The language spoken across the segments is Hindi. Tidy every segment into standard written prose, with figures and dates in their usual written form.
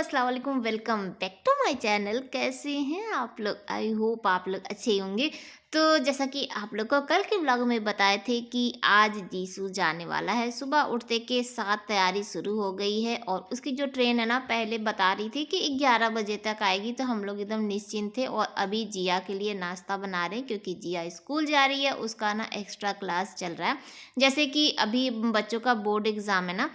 अस्सलाम वालेकुम, welcome back to my channel. कैसे हैं आप लोग? आई होप आप लोग अच्छे ही होंगे। तो जैसा कि आप लोग को कल के व्लॉग में बताए थे कि आज जीसू जाने वाला है। सुबह उठते के साथ तैयारी शुरू हो गई है और उसकी जो ट्रेन है ना, पहले बता रही थी कि 11 बजे तक आएगी, तो हम लोग एकदम निश्चिंत थे और अभी जिया के लिए नाश्ता बना रहे हैं क्योंकि जिया स्कूल जा रही है, उसका ना एक्स्ट्रा क्लास चल रहा है। जैसे कि अभी बच्चों का बोर्ड एग्ज़ाम है ना,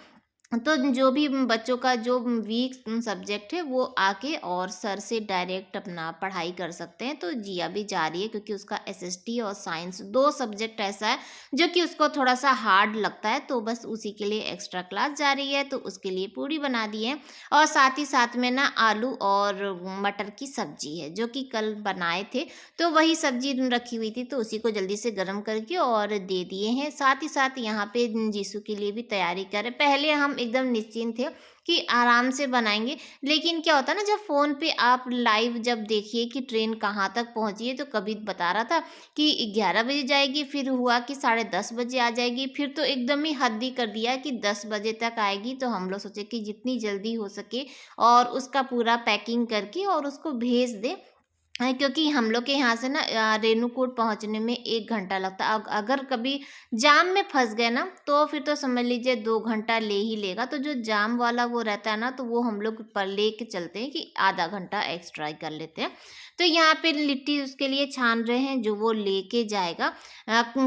तो जो भी बच्चों का जो वीक सब्जेक्ट है वो आके और सर से डायरेक्ट अपना पढ़ाई कर सकते हैं। तो जिया भी जा रही है क्योंकि उसका एसएसटी और साइंस 2 सब्जेक्ट ऐसा है जो कि उसको थोड़ा-सा हार्ड लगता है, तो बस उसी के लिए एक्स्ट्रा क्लास जा रही है। तो उसके लिए पूड़ी बना दी है और साथ ही साथ में ना आलू और मटर की सब्जी है जो कि कल बनाए थे। तो वही सब्जी रखी हुई थी, तो उसी को जल्दी से गरम करके और दे दिए हैं। साथ ही साथ यहाँ पे जीसू के लिए भी तैयारी करें। पहले हम एकदम निश्चिंत थे कि आराम से बनाएँगे, लेकिन क्या होता है ना, जब फ़ोन पे आप लाइव जब देखिए कि ट्रेन कहाँ तक पहुँची है, तो कभी बता रहा था कि 11 बजे जाएगी, फिर हुआ कि साढ़े 10 बजे आ जाएगी, फिर तो एकदम ही हद ही कर दिया कि 10 बजे तक आएगी। तो हम लोग सोचे कि जितनी जल्दी हो सके और उसका पूरा पैकिंग करके और उसको भेज दें। क्योंकि हम लोग के यहाँ से ना रेणुकूट पहुँचने में 1 घंटा लगता है। अगर कभी जाम में फँस गए ना, तो फिर तो समझ लीजिए 2 घंटा ले ही लेगा। तो जो जाम वाला वो रहता है ना, तो वो हम लोग पर लेके चलते हैं कि आधा घंटा एक्स्ट्रा ही कर लेते हैं। तो यहाँ पे लिट्टी उसके लिए छान रहे हैं जो वो लेके जाएगा।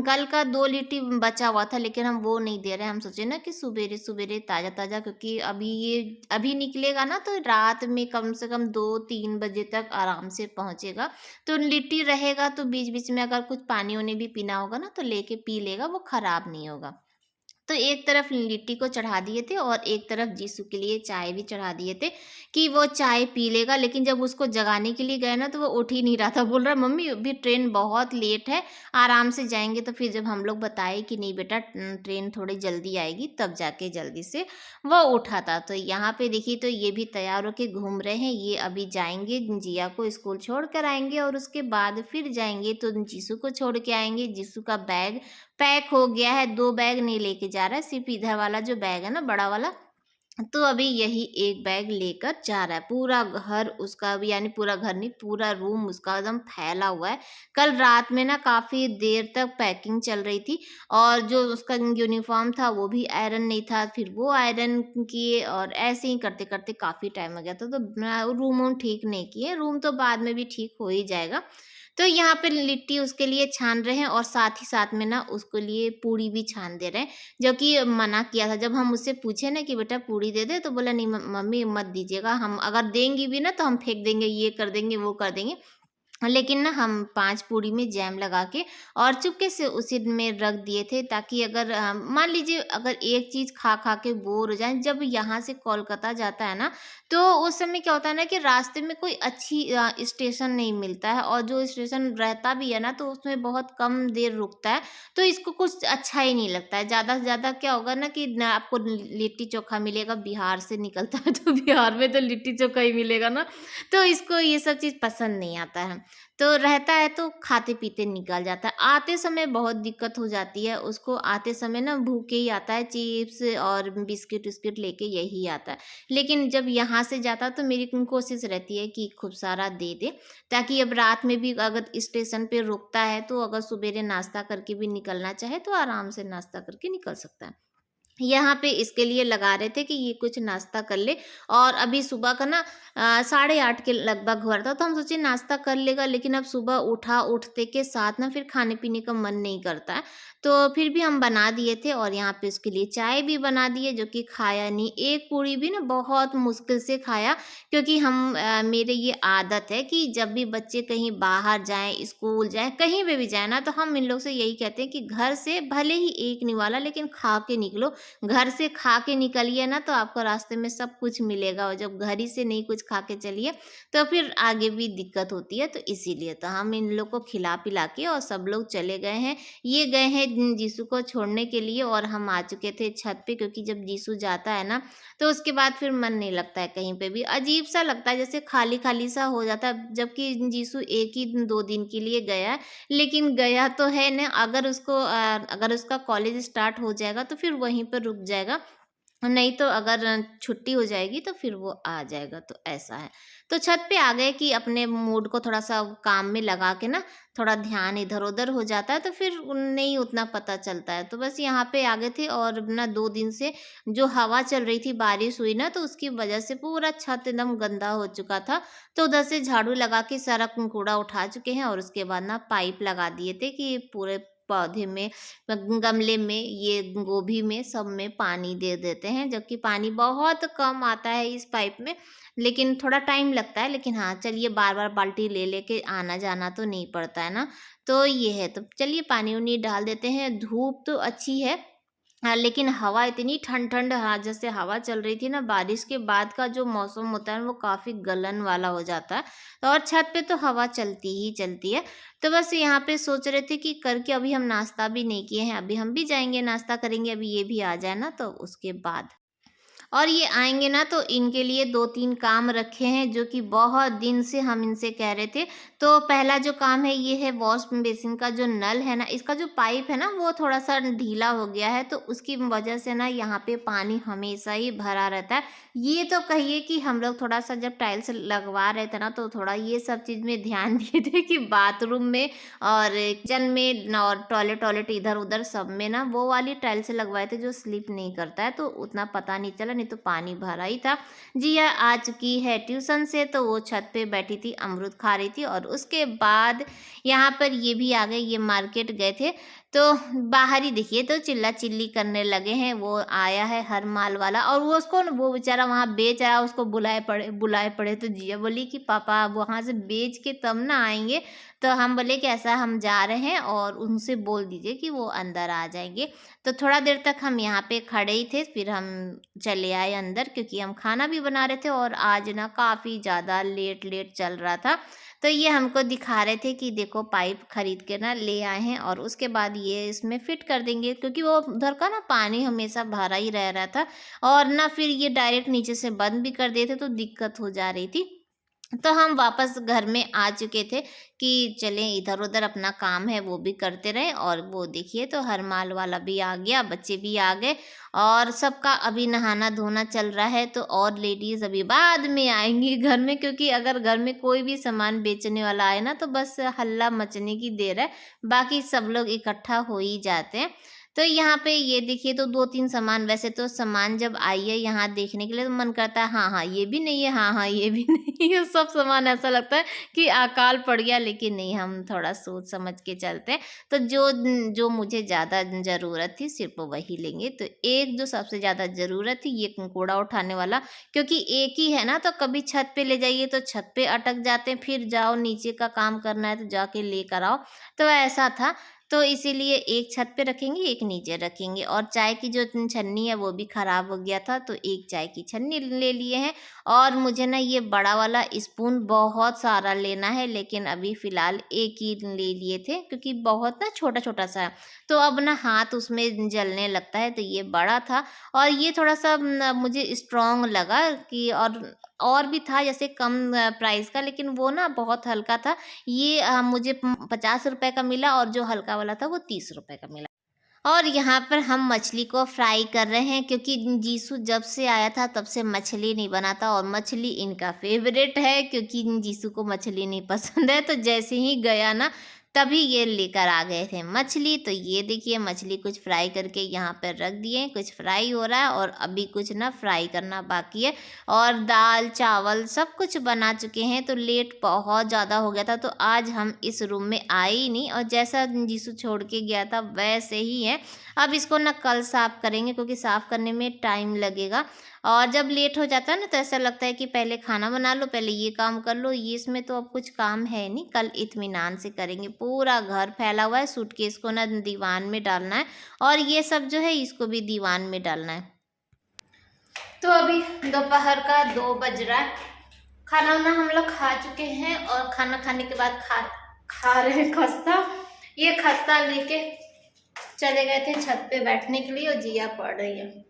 कल का 2 लिट्टी बचा हुआ था, लेकिन हम वो नहीं दे रहे हैं। हम सोचे ना कि सवेरे-सवेरे ताज़ा-ताज़ा, क्योंकि अभी निकलेगा ना, तो रात में कम से कम 2-3 बजे तक आराम से पहुँचेगा। तो लिट्टी रहेगा, तो बीच-बीच में अगर कुछ पानी-वानी भी पीना होगा ना, तो लेके पी लेगा, वो खराब नहीं होगा। तो एक तरफ लिट्टी को चढ़ा दिए थे और एक तरफ जीसू के लिए चाय भी चढ़ा दिए थे कि वो चाय पी लेगा। लेकिन जब उसको जगाने के लिए गए ना, तो वो उठ ही नहीं रहा था। बोल रहा मम्मी अभी ट्रेन बहुत लेट है, आराम से जाएंगे। तो फिर जब हम लोग बताए कि नहीं बेटा, ट्रेन थोड़ी जल्दी आएगी, तब जाके जल्दी से वो उठा था। तो यहाँ पे देखिए, तो ये भी तैयार होके घूम रहे हैं। ये अभी जाएंगे, जिया को स्कूल छोड़ कर आएंगे और उसके बाद फिर जाएंगे तो जीसू को छोड़ के आएंगे। जीसू का बैग पैक हो गया है, 2 बैग नहीं लेके जा रहा है, सिर्फ़ इधर वाला जो बैग है ना, बड़ा वाला, तो अभी यही 1 बैग लेकर जा रहा है। पूरा घर उसका भी, यानी पूरा घर नहीं, पूरा रूम उसका एकदम फैला हुआ है। कल रात में ना काफ़ी देर तक पैकिंग चल रही थी और जो उसका यूनिफ़ॉर्म था वो भी आयरन नहीं था, फिर वो आयरन किए और ऐसे ही करते-करते काफ़ी टाइम हो गया था। तो रूम-वूम ठीक नहीं किए, रूम तो बाद में भी ठीक हो ही जाएगा। तो यहाँ पे लिट्टी उसके लिए छान रहे हैं और साथ ही साथ में ना उसके लिए पूड़ी भी छान दे रहे हैं, जो कि मना किया था। जब हम उससे पूछे ना कि बेटा पूड़ी दे दे, तो बोला नहीं मम्मी मत दीजिएगा, हम अगर देंगी भी ना तो हम फेंक देंगे, ये कर देंगे, वो कर देंगे। लेकिन ना हम 5 पूड़ी में जैम लगा के और चुपके से उसी में रख दिए थे, ताकि अगर मान लीजिए अगर एक चीज़ खा-खा के बोर हो जाएँ, जब यहाँ से कोलकाता जाता है ना, तो उस समय क्या होता है ना कि रास्ते में कोई अच्छी स्टेशन नहीं मिलता है और जो स्टेशन रहता भी है ना, तो उसमें बहुत कम देर रुकता है, तो इसको कुछ अच्छा ही नहीं लगता है। ज़्यादा से ज़्यादा क्या होगा ना कि ना आपको लिट्टी-चोखा मिलेगा, बिहार से निकलता है तो बिहार में तो लिट्टी-चोखा ही मिलेगा ना, तो इसको ये सब चीज़ पसंद नहीं आता है। तो रहता है तो खाते-पीते निकल जाता है। आते समय बहुत दिक्कत हो जाती है, उसको आते समय ना भूखे ही आता है, चिप्स और बिस्किट-विस्किट लेके यही आता है। लेकिन जब यहाँ से जाता है तो मेरी कोशिश रहती है कि खूब सारा दे दे, ताकि अब रात में भी अगर स्टेशन पे रुकता है, तो अगर सवेरे नाश्ता करके भी निकलना चाहे तो आराम से नाश्ता करके निकल सकता है। यहाँ पे इसके लिए लगा रहे थे कि ये कुछ नाश्ता कर ले और अभी सुबह का ना 8:30 के लगभग हुआ था, तो हम सोचे नाश्ता कर लेगा, लेकिन अब सुबह उठते के साथ ना फिर खाने-पीने का मन नहीं करता है। तो फिर भी हम बना दिए थे और यहाँ पे उसके लिए चाय भी बना दी है, जो कि खाया नहीं। एक पूड़ी भी ना बहुत मुश्किल से खाया, क्योंकि मेरे ये आदत है कि जब भी बच्चे कहीं बाहर जाएँ, स्कूल जाएँ, कहीं पे भी जाएँ ना, तो हम इन लोग से यही कहते हैं कि घर से भले ही एक निवाला लेकिन खा के निकलो। घर से खा के निकलिए ना, तो आपको रास्ते में सब कुछ मिलेगा, और जब घर ही से नहीं कुछ खा के चलिए तो फिर आगे भी दिक्कत होती है। तो इसीलिए तो हम इन लोग को खिला पिला के और सब लोग चले गए हैं। ये गए हैं जीसू को छोड़ने के लिए और हम आ चुके थे छत पे, क्योंकि जब जीसू जाता है ना, तो उसके बाद फिर मन नहीं लगता है कहीं पे भी, अजीब सा लगता है, जैसे खाली खाली सा हो जाता है। जबकि जीसू एक ही 2 दिन के लिए गया है, लेकिन गया तो है ना, अगर उसका कॉलेज स्टार्ट हो जाएगा तो फिर वहीं पर रुक जाएगा। नहीं तो अगर छुट्टी हो जाएगी तो फिर वो आ जाएगा, तो ऐसा है। तो छत पे आ गए कि अपने मूड को थोड़ा-सा काम में लगा के ना, थोड़ा ध्यान इधर-उधर हो जाता है तो फिर नहीं उतना पता चलता है। तो बस यहाँ पे आ गए थे और ना 2 दिन से जो हवा चल रही थी, बारिश हुई ना, तो उसकी वजह से पूरा छत एकदम गंदा हो चुका था। तो उधर से झाड़ू लगा के सारा कूड़ा उठा चुके हैं और उसके बाद ना पाइप लगा दिए थे कि पूरे पौधे में, गमले में, ये गोभी में, सब में पानी दे देते हैं, जबकि पानी बहुत कम आता है इस पाइप में, लेकिन थोड़ा टाइम लगता है। लेकिन हाँ, चलिए बार-बार बाल्टी ले लेके आना-जाना तो नहीं पड़ता है ना, तो ये है। तो चलिए पानी-वानी डाल देते हैं। धूप तो अच्छी है, हाँ, लेकिन हवा इतनी ठंड-ठंड, हाँ, जैसे हवा चल रही थी ना, बारिश के बाद का जो मौसम होता है वो काफ़ी गलन वाला हो जाता है। तो और छत पे तो हवा चलती ही चलती है। तो बस यहाँ पे सोच रहे थे कि करके अभी हम नाश्ता भी नहीं किए हैं, अभी हम भी जाएँगे नाश्ता करेंगे, अभी ये भी आ जाए ना तो उसके बाद। और ये आएँगे ना तो इनके लिए 2-3 काम रखे हैं जो कि बहुत दिन से हम इनसे कह रहे थे। तो पहला जो काम है ये है वॉश बेसिन का जो नल है ना, इसका जो पाइप है ना वो थोड़ा-सा ढीला हो गया है, तो उसकी वजह से ना यहाँ पे पानी हमेशा ही भरा रहता है। ये तो कहिए कि हम लोग थोड़ा-सा जब टाइल्स लगवा रहे थे ना तो थोड़ा ये सब चीज़ में ध्यान दिए थे कि बाथरूम में और किचन में और टॉयलेट-वॉयलेट इधर-उधर सब में ना वो वाली टाइल्स लगवाए थे जो स्लिप नहीं करता है, तो उतना पता नहीं चला, नहीं तो पानी भरा ही था। जिया आ चुकी है ट्यूशन से, तो वो छत पे बैठी थी, अमरूद खा रही थी और उसके बाद यहाँ पर ये भी आ गए, ये मार्केट गए थे। तो बाहर ही देखिए तो चिल्ला-चिल्ली करने लगे हैं, वो आया है हर माल वाला और वो उसको वो बेचारा वहाँ बेच रहा है, उसको बुलाए पड़े तो जिया बोली कि पापा वहाँ से बेच के तब ना आएँगे। तो हम बोले कि ऐसा हम जा रहे हैं और उनसे बोल दीजिए कि वो अंदर आ जाएँगे। तो थोड़ा देर तक हम यहाँ पे खड़े ही थे, फिर हम चले आए अंदर क्योंकि हम खाना भी बना रहे थे और आज ना काफ़ी ज़्यादा लेट-लेट चल रहा था। तो ये हमको दिखा रहे थे कि देखो पाइप खरीद के ना ले आए हैं और उसके बाद ये इसमें फिट कर देंगे, क्योंकि वो उधर का ना पानी हमेशा भरा ही रह रहा था और ना फिर ये डायरेक्ट नीचे से बंद भी कर देते तो दिक्कत हो जा रही थी। तो हम वापस घर में आ चुके थे कि चलें इधर-उधर अपना काम है वो भी करते रहें और वो देखिए तो हर माल वाला भी आ गया, बच्चे भी आ गए और सबका अभी नहाना-धोना चल रहा है। तो और लेडीज़ अभी बाद में आएँगी घर में, क्योंकि अगर घर में कोई भी सामान बेचने वाला आए ना तो बस हल्ला मचने की देर है, बाकी सब लोग इकट्ठा हो ही जाते हैं। तो यहाँ पे ये देखिए तो 2-3 सामान, वैसे तो सामान जब आई है यहाँ देखने के लिए तो मन करता है हाँ, हाँ, ये भी नहीं है, हाँ, हाँ, ये भी नहीं है, सब सामान ऐसा लगता है कि अकाल पड़ गया, लेकिन नहीं, हम थोड़ा सोच समझ के चलते हैं। तो जो मुझे ज़्यादा ज़रूरत थी सिर्फ़ वही लेंगे। तो एक जो सबसे ज़्यादा ज़रूरत थी ये कूड़ा उठाने वाला, क्योंकि एक ही है ना तो कभी छत पे ले जाइए तो छत पे अटक जाते हैं, फिर जाओ नीचे का काम करना है तो जाके लेकर आओ, तो ऐसा था। तो इसीलिए एक छत पे रखेंगे, एक नीचे रखेंगे और चाय की जो छन्नी है वो भी खराब हो गया था, तो एक चाय की छन्नी ले लिए हैं और मुझे ना ये बड़ा वाला स्पून बहुत सारा लेना है, लेकिन अभी फ़िलहाल एक ही ले लिए थे क्योंकि बहुत ना छोटा-छोटा सा है, तो अब ना हाथ उसमें जलने लगता है, तो ये बड़ा था और ये थोड़ा-सा मुझे स्ट्रॉन्ग लगा कि और भी था जैसे कम प्राइस का, लेकिन वो ना बहुत हल्का था। ये मुझे 50 रुपए का मिला और जो हल्का वाला था वो 30 रुपए का मिला। और यहाँ पर हम मछली को फ्राई कर रहे हैं क्योंकि जीसू जब से आया था तब से मछली नहीं बना था और मछली इनका फ़ेवरेट है, क्योंकि जीसू को मछली नहीं पसंद है, तो जैसे ही गया ना तभी ये लेकर आ गए थे मछली। तो ये देखिए मछली कुछ फ्राई करके यहाँ पर रख दिए, कुछ फ्राई हो रहा है और अभी कुछ ना फ्राई करना बाकी है और दाल चावल सब कुछ बना चुके हैं। तो लेट बहुत ज़्यादा हो गया था तो आज हम इस रूम में आए ही नहीं और जैसा जीसू छोड़ के गया था वैसे ही है। अब इसको ना कल साफ़ करेंगे क्योंकि साफ़ करने में टाइम लगेगा और जब लेट हो जाता है ना तो ऐसा लगता है कि पहले खाना बना लो, पहले ये काम कर लो, ये इसमें तो अब कुछ काम है नहीं, कल इत्मीनान से करेंगे। पूरा घर फैला हुआ है, सूटकेस को ना दीवान में डालना है और ये सब जो है इसको भी दीवान में डालना है। तो अभी दोपहर का 2 बज रहा है, खाना वाना हम लोग खा चुके हैं और खाना खाने के बाद खा रहे हैं खस्ता। ये खस्ता लेके चले गए थे छत पे बैठने के लिए और जिया पड़ रही है।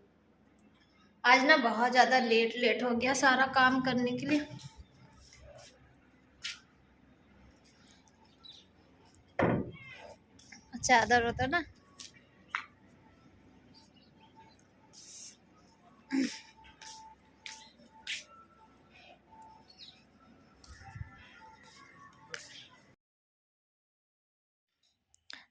आज ना बहुत ज़्यादा लेट हो गया सारा काम करने के लिए। चादर होता ना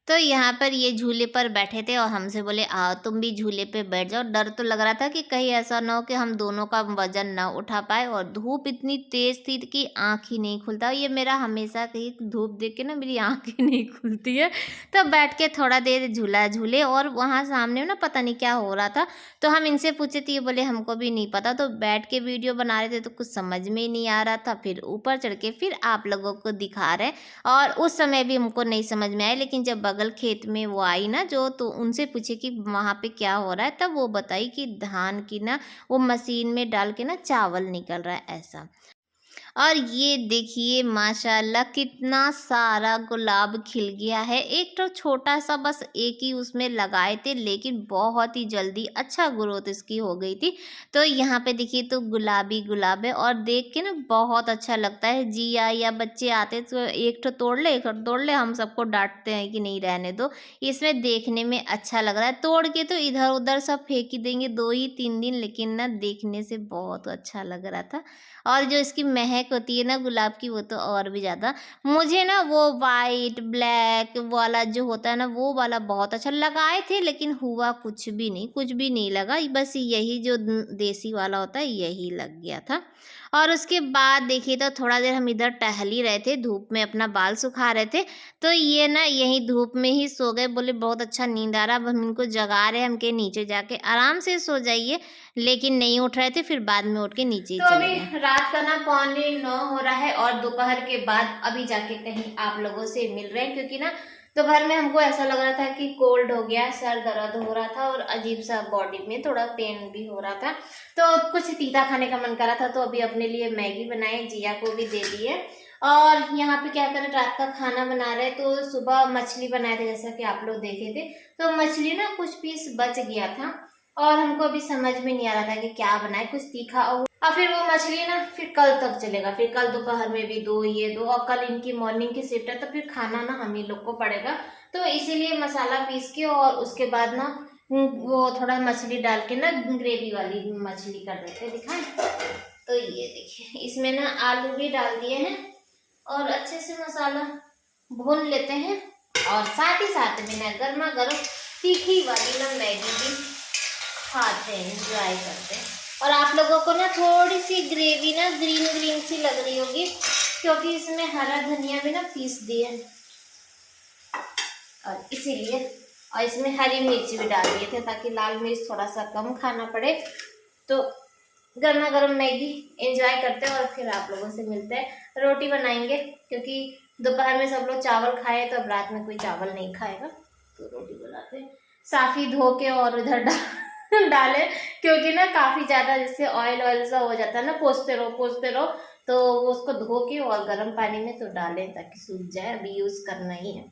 तो यहाँ पर ये झूले पर बैठे थे और हमसे बोले आओ तुम भी झूले पे बैठ जाओ। डर तो लग रहा था कि कहीं ऐसा ना हो कि हम दोनों का वजन ना उठा पाए, और धूप इतनी तेज थी कि आँख ही नहीं खुलता। ये मेरा हमेशा कहीं धूप देख के ना मेरी आँख ही नहीं खुलती है। तो बैठ के थोड़ा देर झूला झूले, और वहाँ सामने ना पता नहीं क्या हो रहा था, तो हम इनसे पूछे थे, ये बोले हमको भी नहीं पता। तो बैठ के वीडियो बना रहे थे तो कुछ समझ में ही नहीं आ रहा था। फिर ऊपर चढ़ के फिर आप लोगों को दिखा रहे, और उस समय भी हमको नहीं समझ में आया। लेकिन जब बगल खेत में वो आई ना जो, तो उनसे पूछे कि वहाँ पे क्या हो रहा है, तब वो बताई कि धान की ना वो मशीन में डाल के ना चावल निकल रहा है ऐसा। और ये देखिए माशाल्लाह कितना सारा गुलाब खिल गया है। एक तो छोटा सा बस एक ही उसमें लगाए थे, लेकिन बहुत ही जल्दी अच्छा ग्रोथ इसकी हो गई थी। तो यहाँ पे देखिए तो गुलाबी गुलाब है, और देख के ना बहुत अच्छा लगता है। जिया या बच्चे आते तो एक तो तोड़ ले, एक तो तोड़ ले, हम सबको डांटते हैं कि नहीं रहने दो। इसमें देखने में अच्छा लग रहा है, तोड़ के तो इधर उधर सब फेंक ही देंगे 2 ही 3 दिन, लेकिन ना देखने से बहुत अच्छा लग रहा था। और जो इसकी महक होती है ना गुलाब की, वो तो और भी ज़्यादा। मुझे ना वो वाइट ब्लैक वाला जो होता है ना वो वाला बहुत अच्छा लगाए थे, लेकिन हुआ कुछ भी नहीं, कुछ भी नहीं लगा। बस यही जो देसी वाला होता है यही लग गया था। और उसके बाद देखिए तो थोड़ा देर हम इधर टहल ही रहे थे, धूप में अपना बाल सुखा रहे थे। तो ये ना यहीं धूप में ही सो गए, बोले बहुत अच्छा नींद आ रहा। अब हम इनको जगा रहे हैं, हम के नीचे जाके आराम से सो जाइए, लेकिन नहीं उठ रहे थे। फिर बाद में उठ के नीचे ही चले गए। अभी रात का ना 8:45 हो रहा है, और दोपहर के बाद अभी जाके कहीं आप लोगों से मिल रहे हैं, क्योंकि ना दोपहर में हमको ऐसा लग रहा था कि कोल्ड हो गया, सर दर्द हो रहा था और अजीब सा बॉडी में थोड़ा पेन भी हो रहा था। तो कुछ तीता खाने का मन कर रहा था, तो अभी अपने लिए मैगी बनाए, जिया को भी दे दी है। और यहाँ पे क्या करें, रात का खाना बना रहे, तो सुबह मछली बनाए थे जैसा कि आप लोग देखे थे। तो मछली ना कुछ पीस बच गया था, और हमको अभी समझ में नहीं आ रहा था कि क्या बनाए, कुछ तीखा। और फिर वो मछली ना फिर कल तक चलेगा, फिर कल दोपहर में भी दो, ये दो, और कल इनकी मॉर्निंग की शिफ्ट है, तो फिर खाना ना हम ही लोग को पड़ेगा। तो इसीलिए मसाला पीस के और उसके बाद ना वो थोड़ा मछली डाल के ना ग्रेवी वाली मछली कर देते हैं, दिखाएं। तो ये देखिए इसमें ना आलू भी डाल दिए हैं, और अच्छे से मसाला भून लेते हैं, और साथ ही साथ में ना गर्मा गर्म तीखी वाली ना मैगी भी खाते हैं, एंजॉय करते हैं। और आप लोगों को ना थोड़ी सी ग्रेवी ना ग्रीन ग्रीन सी लग रही होगी, क्योंकि इसमें हरा धनिया भी ना पीस दिए, और इसीलिए। और इसमें हरी मिर्च भी डाल दिए थे ताकि लाल मिर्च थोड़ा सा कम खाना पड़े। तो गर्मा गर्म मैगी एंजॉय करते हैं, और फिर आप लोगों से मिलते हैं। रोटी बनाएंगे, क्योंकि दोपहर में सब लोग चावल खाए, तो अब रात में कोई चावल नहीं खाएगा, तो रोटी बनाते हैं। साफी धो के और उधर डाले, क्योंकि ना काफी ज्यादा जैसे ऑयल ऑयल सा हो जाता है ना, पोंछते रहो, तो उसको धो के और गर्म पानी में तो डालें ताकि सूख जाए। अभी यूज करना ही है।